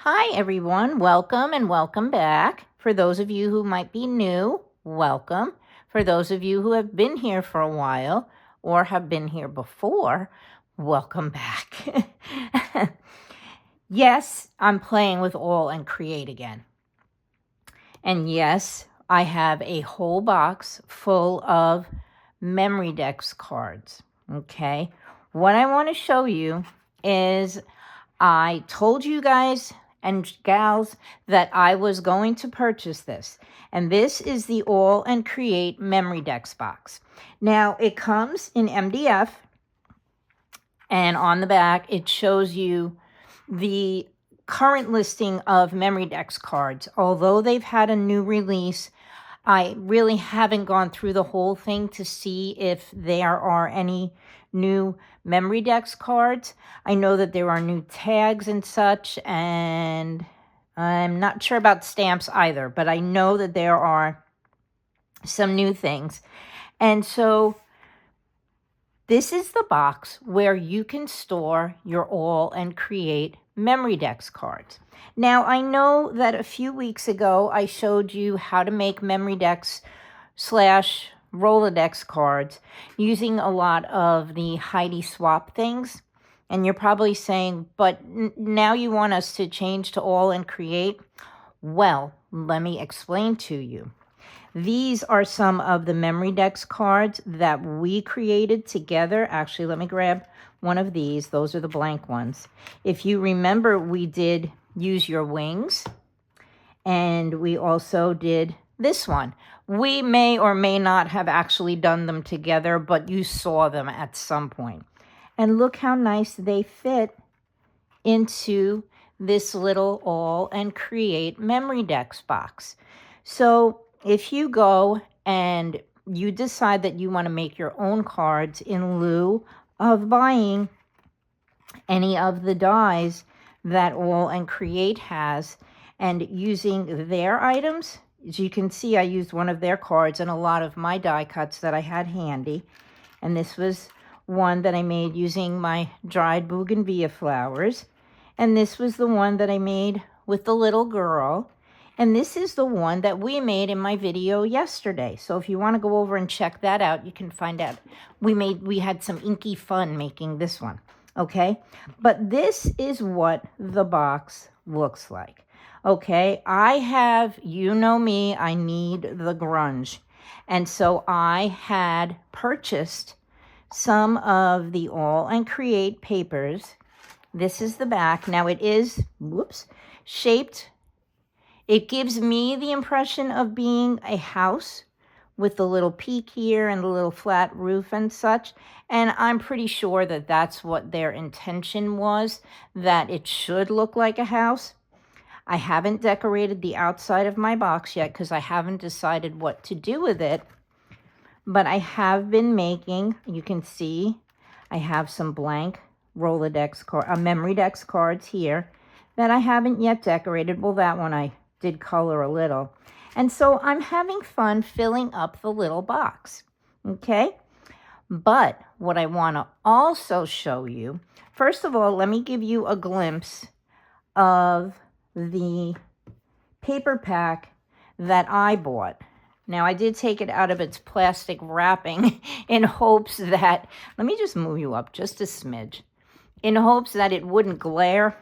Hi, everyone. Welcome and welcome back. For those of you who might be new, welcome. For those of you who have been here for a while or have been here before, welcome back. Yes, I'm playing with Aall and Create again. And yes, I have a whole box full of Memorydex cards. Okay. What I want to show you is I told you guys and gals that I was going to purchase this. And this is the Aall and Create Memorydex box. Now, it comes in MDF. And on the back, it shows you the current listing of Memorydex cards. Although they've had a new release, I really haven't gone through the whole thing to see if there are any new Memorydex cards. I know that there are new tags and such, and I'm not sure about stamps either, but I know that there are some new things. And so this is the box where you can store your Aall and Create Memorydex cards. Now, I know that a few weeks ago I showed you how to make Memorydex / Rolodex cards using a lot of the Heidi swap things. And you're probably saying, but now you want us to change to Aall and Create? Well, let me explain to you. These are some of the Memorydex cards that we created together. Actually, let me grab one of these. Those are the blank ones. If you remember, we did Use Your Wings, and we also did this one. We may or may not have actually done them together, but you saw them at some point. And look how nice they fit into this little Aall and Create Memorydex box. So if you go and you decide that you want to make your own cards in lieu of buying any of the dies that Aall and Create has and using their items, as you can see, I used one of their cards and a lot of my die cuts that I had handy. And this was one that I made using my dried bougainvillea flowers. And this was the one that I made with the little girl. And this is the one that we made in my video yesterday. So if you want to go over and check that out, you can find out. We had some inky fun making this one. Okay. But this is what the box looks like. Okay, I have, you know me, I need the grunge. And so I had purchased some of the Aall and Create papers. This is the back. Now it is, shaped. It gives me the impression of being a house with the little peak here and the little flat roof and such. And I'm pretty sure that that's what their intention was, that it should look like a house. I haven't decorated the outside of my box yet because I haven't decided what to do with it. But I have been making, you can see, I have some blank Memorydex cards here that I haven't yet decorated. Well, that one I did color a little. And so I'm having fun filling up the little box, okay? But what I want to also show you, first of all, let me give you a glimpse of the paper pack that I bought. Now, I did take it out of its plastic wrapping in hopes that, let me just move you up just a smidge, in hopes that it wouldn't glare.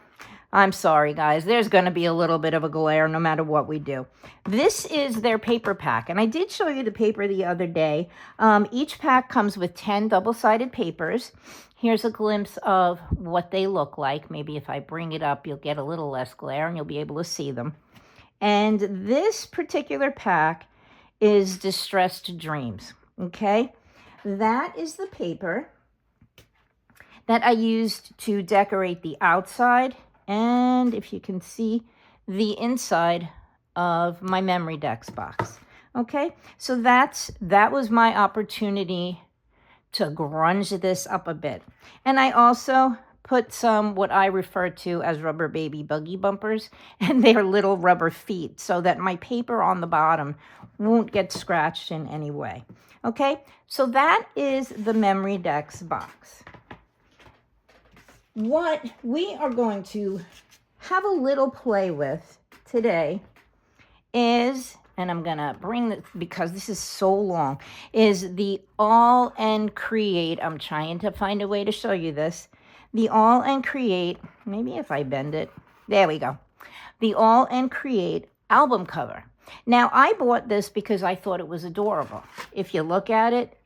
I'm sorry, guys. There's going to be a little bit of a glare no matter what we do. This is their paper pack, and I did show you the paper the other day. Each pack comes with 10 double-sided papers. Here's a glimpse of what they look like. Maybe if I bring it up, you'll get a little less glare, and you'll be able to see them. And this particular pack is Distressed Dreams, okay? That is the paper that I used to decorate the outside, and if you can see, the inside of my Memorydex box. Okay, so that was my opportunity to grunge this up a bit. And I also put some what I refer to as rubber baby buggy bumpers, and they're little rubber feet so that my paper on the bottom won't get scratched in any way. Okay, so that is the Memorydex box. What we are going to have a little play with today is, and I'm going to bring this because this is so long, is the aallandcreate. I'm trying to find a way to show you this. The aallandcreate, maybe if I bend it, there we go. The aallandcreate album cover. Now, I bought this because I thought it was adorable. If you look at it,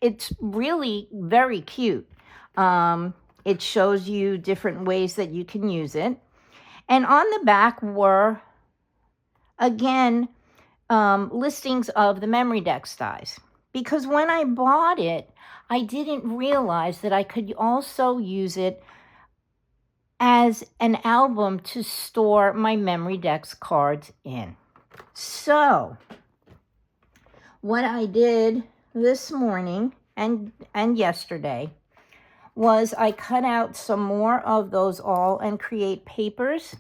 it's really very cute. It shows you different ways that you can use it. And on the back were, again, listings of the Memorydex dies. Because when I bought it, I didn't realize that I could also use it as an album to store my Memorydex cards in. So, what I did this morning and yesterday was I cut out some more of those aallandcreate papers,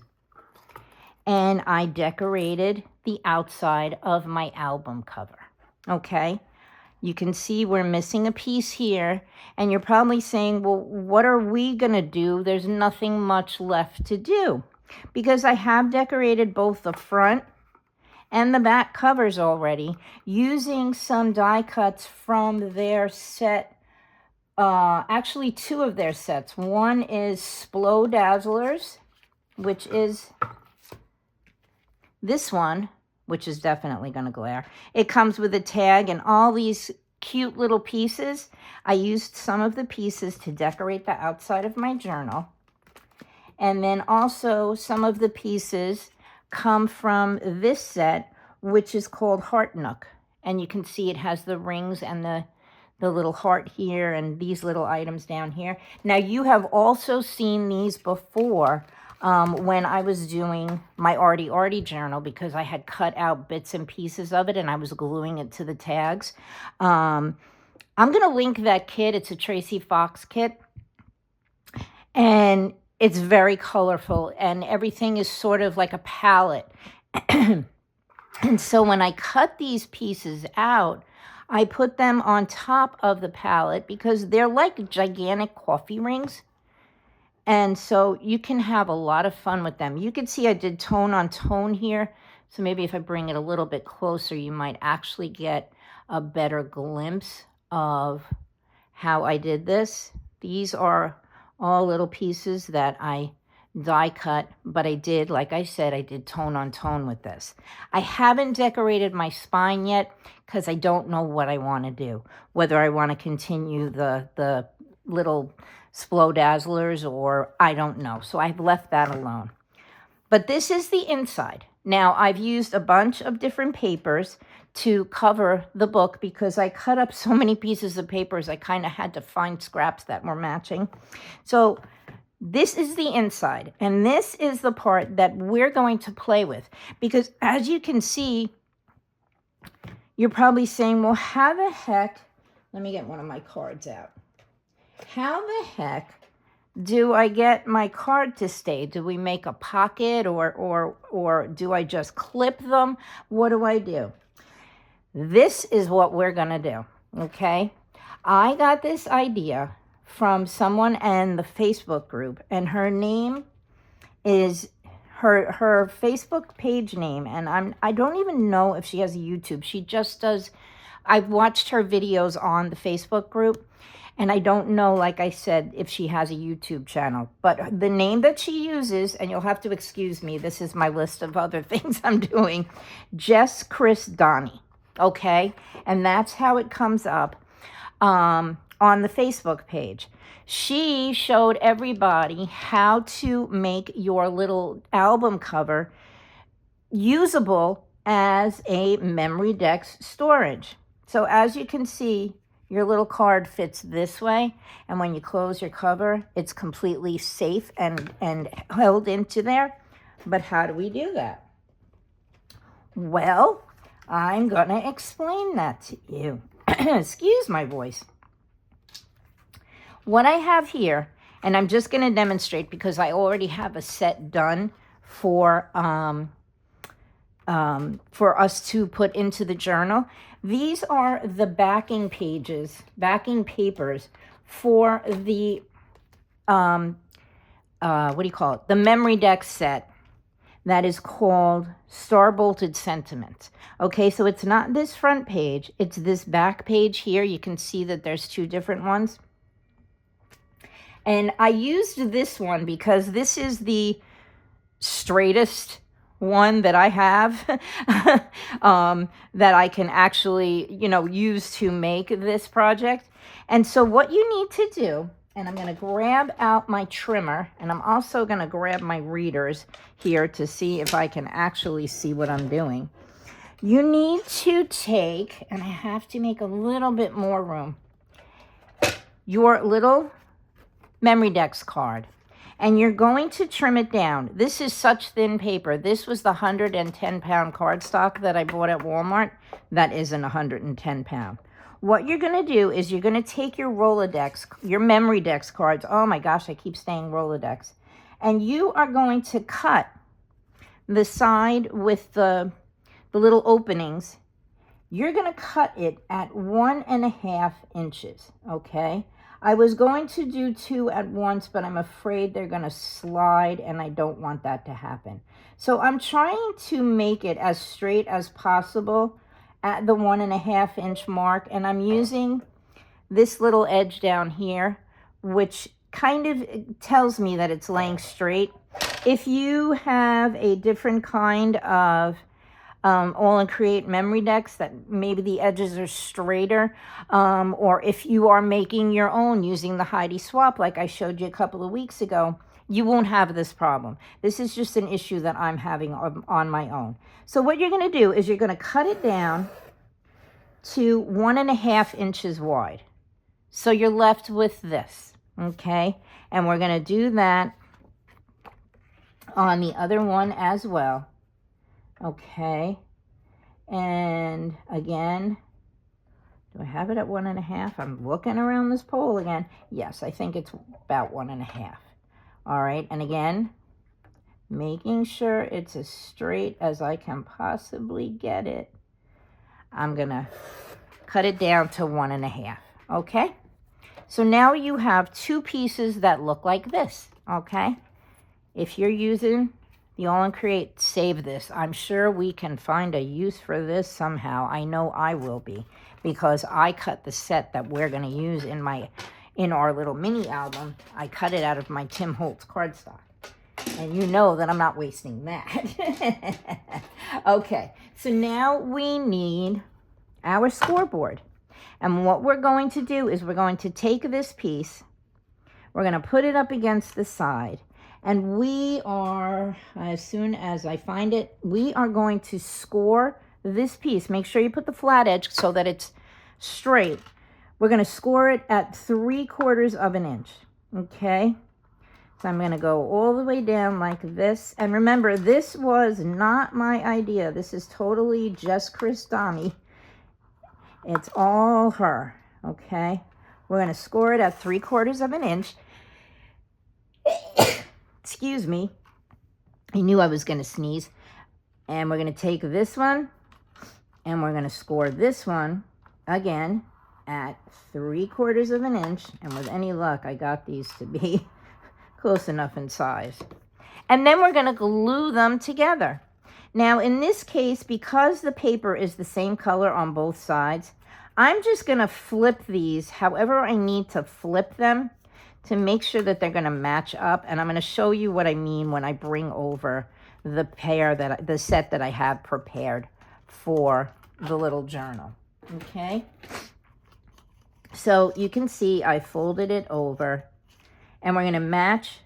and I decorated the outside of my album cover. Okay? You can see we're missing a piece here, and you're probably saying, well, what are we going to do? There's nothing much left to do. Because I have decorated both the front and the back covers already using some die cuts from their set. Actually, two of their sets. One is Splodazzlers, which is this one, which is definitely going to glare. It comes with a tag and all these cute little pieces. I used some of the pieces to decorate the outside of my journal. And then also some of the pieces come from this set, which is called Heartnook. And you can see it has the rings and the little heart here and these little items down here. Now, you have also seen these before when I was doing my Arty journal, because I had cut out bits and pieces of it and I was gluing it to the tags. I'm going to link that kit. It's a Tracy Fox kit. And it's very colorful and everything is sort of like a palette. And so when I cut these pieces out, I put them on top of the palette because they're like gigantic coffee rings. And so you can have a lot of fun with them. You can see I did tone on tone here. So maybe if I bring it a little bit closer, you might actually get a better glimpse of how I did this. These are all little pieces that I die cut, but I did, like I said, I did tone on tone with this. I haven't decorated my spine yet because I don't know what I want to do. Whether I want to continue the little Splodazzlers or I don't know. So I've left that alone. But this is the inside. Now, I've used a bunch of different papers to cover the book because I cut up so many pieces of papers, I kind of had to find scraps that were matching. So this is the inside, and this is the part that we're going to play with. Because as you can see, you're probably saying, well, how the heck, let me get one of my cards out. How the heck do I get my card to stay? Do we make a pocket or do I just clip them? What do I do? This is what we're going to do, okay? I got this idea from someone in the Facebook group, and her name is her Facebook page name, and I don't even know if she has a YouTube. She just does. I've watched her videos on the Facebook group, and I don't know, like I said, if she has a YouTube channel. But the name that she uses, and you'll have to excuse me, this is my list of other things I'm doing, JessChrisDoni, okay? And that's how it comes up on the Facebook page. She showed everybody how to make your little album cover usable as a Memorydex storage. So as you can see, your little card fits this way, and when you close your cover, it's completely safe and held into there. But how do we do that? Well, I'm going to explain that to you. Excuse my voice. What I have here, and I'm just going to demonstrate because I already have a set done for us to put into the journal. These are the backing papers for the what do you call it? The Memorydex set that is called Starbolted Sentiments. Okay, so it's not this front page, it's this back page here. You can see that there's two different ones. And I used this one because this is the straightest one that I have that I can actually, use to make this project. And so what you need to do, and I'm going to grab out my trimmer, and I'm also going to grab my readers here to see if I can actually see what I'm doing. You need to take, and I have to make a little bit more room, your little Memorydex card, and you're going to trim it down. This is such thin paper. This was the 110-pound cardstock that I bought at Walmart. That isn't 110 pound. What you're going to do is you're going to take your Rolodex, your Memorydex cards. Oh my gosh, I keep saying Rolodex. And you are going to cut the side with the little openings. You're going to cut it at 1.5 inches, okay? I was going to do 2 at once, but I'm afraid they're going to slide, and I don't want that to happen. So I'm trying to make it as straight as possible at the 1.5 inch mark, and I'm using this little edge down here, which kind of tells me that it's laying straight. If you have a different kind of Aall&Create Memorydex that maybe the edges are straighter, or if you are making your own using the Heidi Swap like I showed you a couple of weeks ago, you won't have this problem. This is just an issue that I'm having on my own. So what you're going to do is you're going to cut it down to 1.5 inches wide. So you're left with this, okay? And we're going to do that on the other one as well. Okay, and again, do I have it at 1.5? I'm looking around this pole again. Yes, I think it's about 1.5. All right, and again, making sure it's as straight as I can possibly get it. I'm gonna cut it down to 1.5. Okay, so now you have two pieces that look like this. Okay, if you're using the Aall&Create, save this. I'm sure we can find a use for this somehow. I know I will be, because I cut the set that we're going to use in our little mini album. I cut it out of my Tim Holtz cardstock. And you know that I'm not wasting that. Okay, so now we need our scoreboard. And what we're going to do is we're going to take this piece, we're going to put it up against the side, and we are, as soon as I find it, we are going to score this piece. Make sure you put the flat edge so that it's straight. We're going to score it at 3/4 of an inch, okay? So I'm going to go all the way down like this. And remember, this was not my idea. This is totally JessChrisDoni. It's all her, okay? We're going to score it at 3/4 of an inch. Excuse me. I knew I was going to sneeze. And we're going to take this one, and we're going to score this one again at 3/4 of an inch. And with any luck, I got these to be close enough in size. And then we're going to glue them together. Now, in this case, because the paper is the same color on both sides, I'm just going to flip these however I need to flip them to make sure that they're going to match up. And I'm going to show you what I mean when I bring over the the set that I have prepared for the little journal. Okay? So you can see I folded it over, and we're going to match,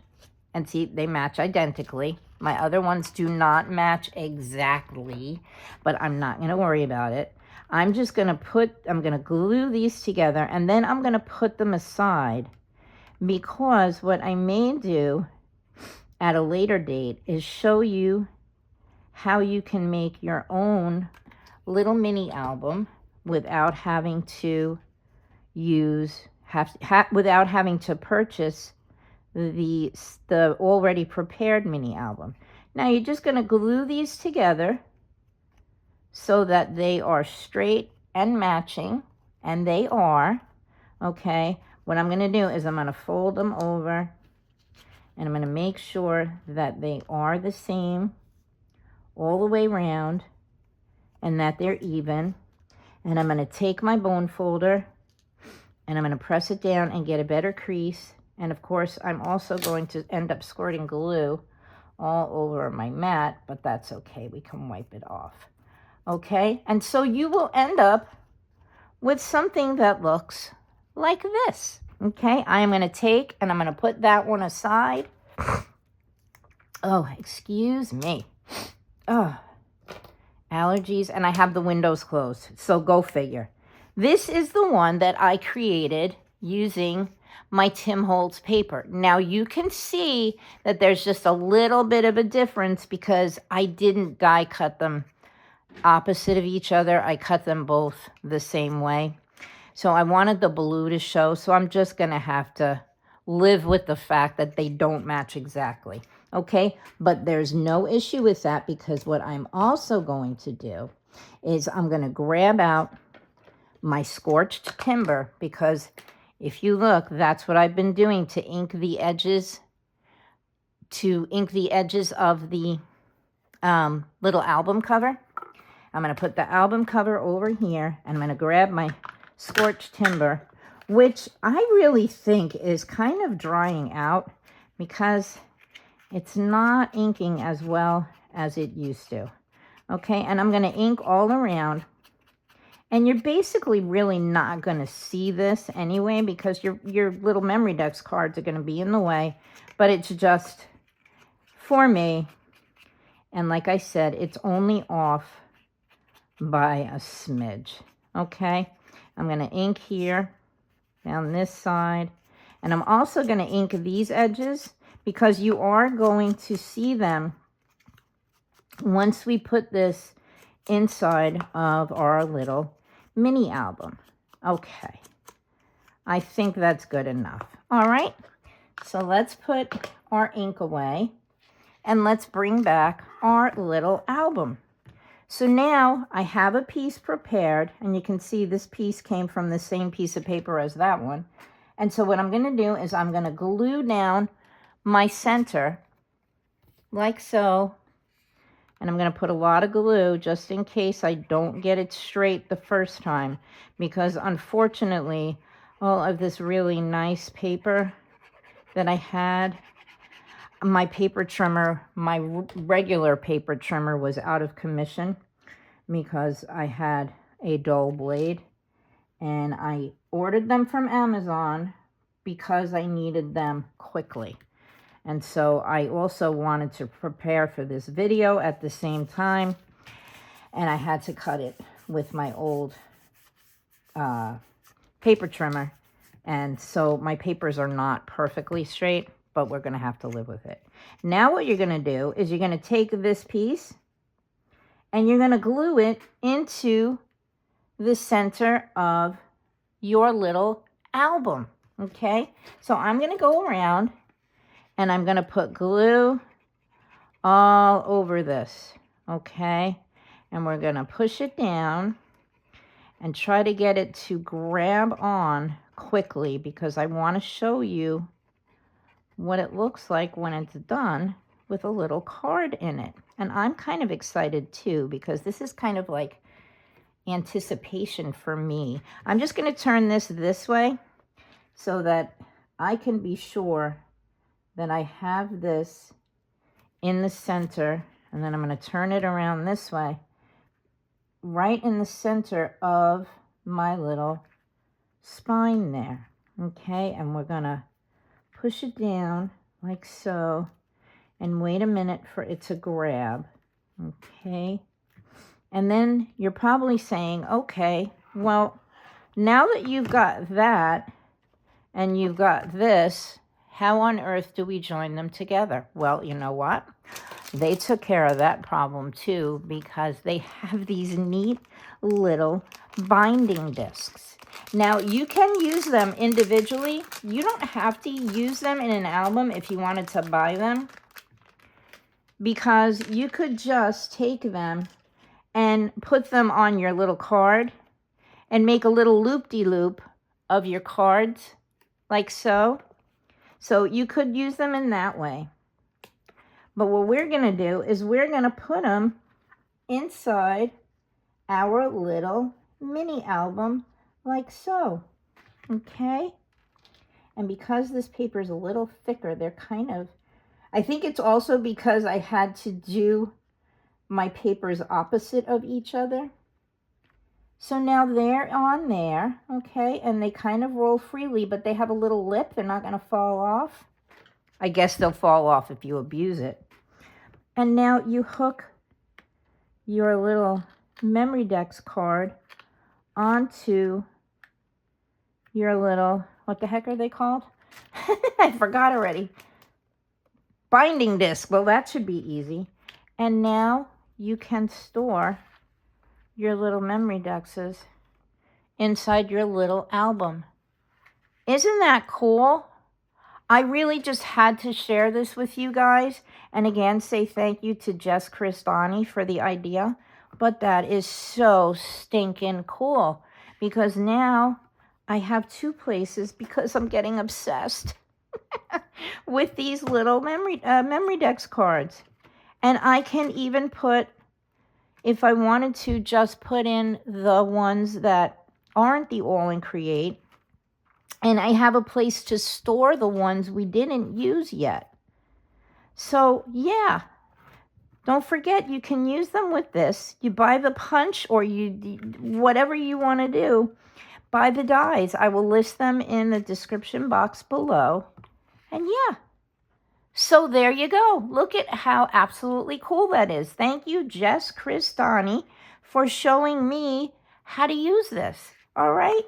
and see, they match identically. My other ones do not match exactly, but I'm not going to worry about it. I'm just going to glue these together, and then I'm going to put them aside, because what I may do at a later date is show you how you can make your own little mini album without having to without having to purchase the already prepared mini album. Now you're just going to glue these together so that they are straight and matching, and they are. Okay, what I'm going to do is I'm going to fold them over, And I'm going to make sure that they are the same all the way around and that they're even. And I'm going to take my bone folder and I'm going to press it down and get a better crease. And of course, I'm also going to end up squirting glue all over my mat, but that's okay. We can wipe it off. Okay, and so you will end up with something that looks like this. Okay, I am going to take and I'm going to put that one aside. Oh, excuse me. Oh, allergies, and I have the windows closed, so go figure. This is the one that I created using my Tim Holtz paper. Now you can see that there's just a little bit of a difference because I didn't die cut them opposite of each other. I cut them both the same way. So I wanted the blue to show, so I'm just going to have to live with the fact that they don't match exactly. Okay, but there's no issue with that because what I'm also going to do is I'm going to grab out my scorched timber, because if you look, that's what I've been doing to ink the edges, of the little album cover. I'm going to put the album cover over here, and I'm going to grab my scorched timber, which I really think is kind of drying out because it's not inking as well as it used to. Okay, and I'm going to ink all around. And you're basically really not going to see this anyway because your little Memorydex cards are going to be in the way. But it's just for me. And like I said, it's only off by a smidge. Okay, I'm going to ink here down this side. And I'm also going to ink these edges because you are going to see them once we put this inside of our little mini album. Okay, I think that's good enough. All right, so let's put our ink away and let's bring back our little album. So now I have a piece prepared, and you can see this piece came from the same piece of paper as that one. And so what I'm going to do is I'm going to glue down my center like so. And I'm going to put a lot of glue just in case I don't get it straight the first time. Because unfortunately, all of this really nice paper that I had, my paper trimmer, my regular paper trimmer was out of commission because I had a dull blade. And I ordered them from Amazon because I needed them quickly. And so I also wanted to prepare for this video at the same time. And I had to cut it with my old paper trimmer. And so my papers are not perfectly straight, but we're going to have to live with it. Now what you're going to do is you're going to take this piece and you're going to glue it into the center of your little album. Okay, so I'm going to go around and I'm going to put glue all over this, okay? And we're going to push it down and try to get it to grab on quickly because I want to show you what it looks like when it's done with a little card in it. And I'm kind of excited too because this is kind of like anticipation for me. I'm just going to turn this way so that I can be sure that I have this in the center, and then I'm going to turn it around this way, right in the center of my little spine there. Okay, and we're going to push it down like so, and wait a minute for it to grab. Okay, and then you're probably saying, okay, well, now that you've got that, and you've got this, how on earth do we join them together? Well, you know what? They took care of that problem too because they have these neat little binding discs. Now, you can use them individually. You don't have to use them in an album if you wanted to buy them because you could just take them and put them on your little card and make a little loop-de-loop of your cards like so. So you could use them in that way. But what we're going to do is we're going to put them inside our little mini album like so. Okay? And because this paper is a little thicker, they're kind of, I think it's also because I had to do my papers opposite of each other. So now they're on there, okay, and they kind of roll freely, but they have a little lip. They're not going to fall off. I guess they'll fall off if you abuse it. And now you hook your little Memorydex card onto your little, what the heck are they called? I forgot already. Binding disc. Well, that should be easy. And now you can store your little Memorydexes inside your little album. Isn't that cool? I really just had to share this with you guys. And again, say thank you to JessChrisDoni for the idea. But that is so stinking cool. Because now I have two places because I'm getting obsessed with these little Memorydex cards. And I can even put, if I wanted to, just put in the ones that aren't the Aall&Create. And I have a place to store the ones we didn't use yet. So, yeah. Don't forget, you can use them with this. You buy the punch or whatever you want to do. Buy the dies. I will list them in the description box below. And yeah. So there you go. Look at how absolutely cool that is. Thank you, JessChrisDoni, for showing me how to use this. All right?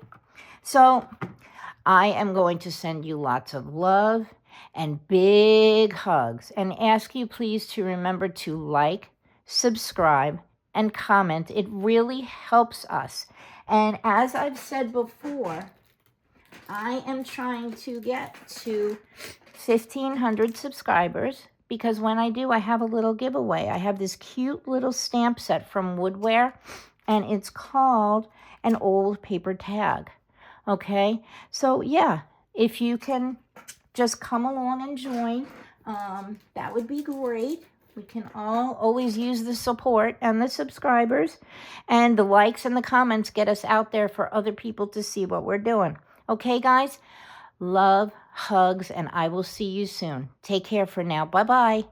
So I am going to send you lots of love and big hugs and ask you please to remember to like, subscribe, and comment. It really helps us. And as I've said before, I am trying to get to 1,500 subscribers because when I do, I have a little giveaway. I have this cute little stamp set from Woodware, and it's called an old paper tag. Okay, so yeah, if you can just come along and join, that would be great. We can all always use the support and the subscribers, and the likes and the comments get us out there for other people to see what we're doing. Okay, guys, love, hugs, and I will see you soon. Take care for now. Bye-bye.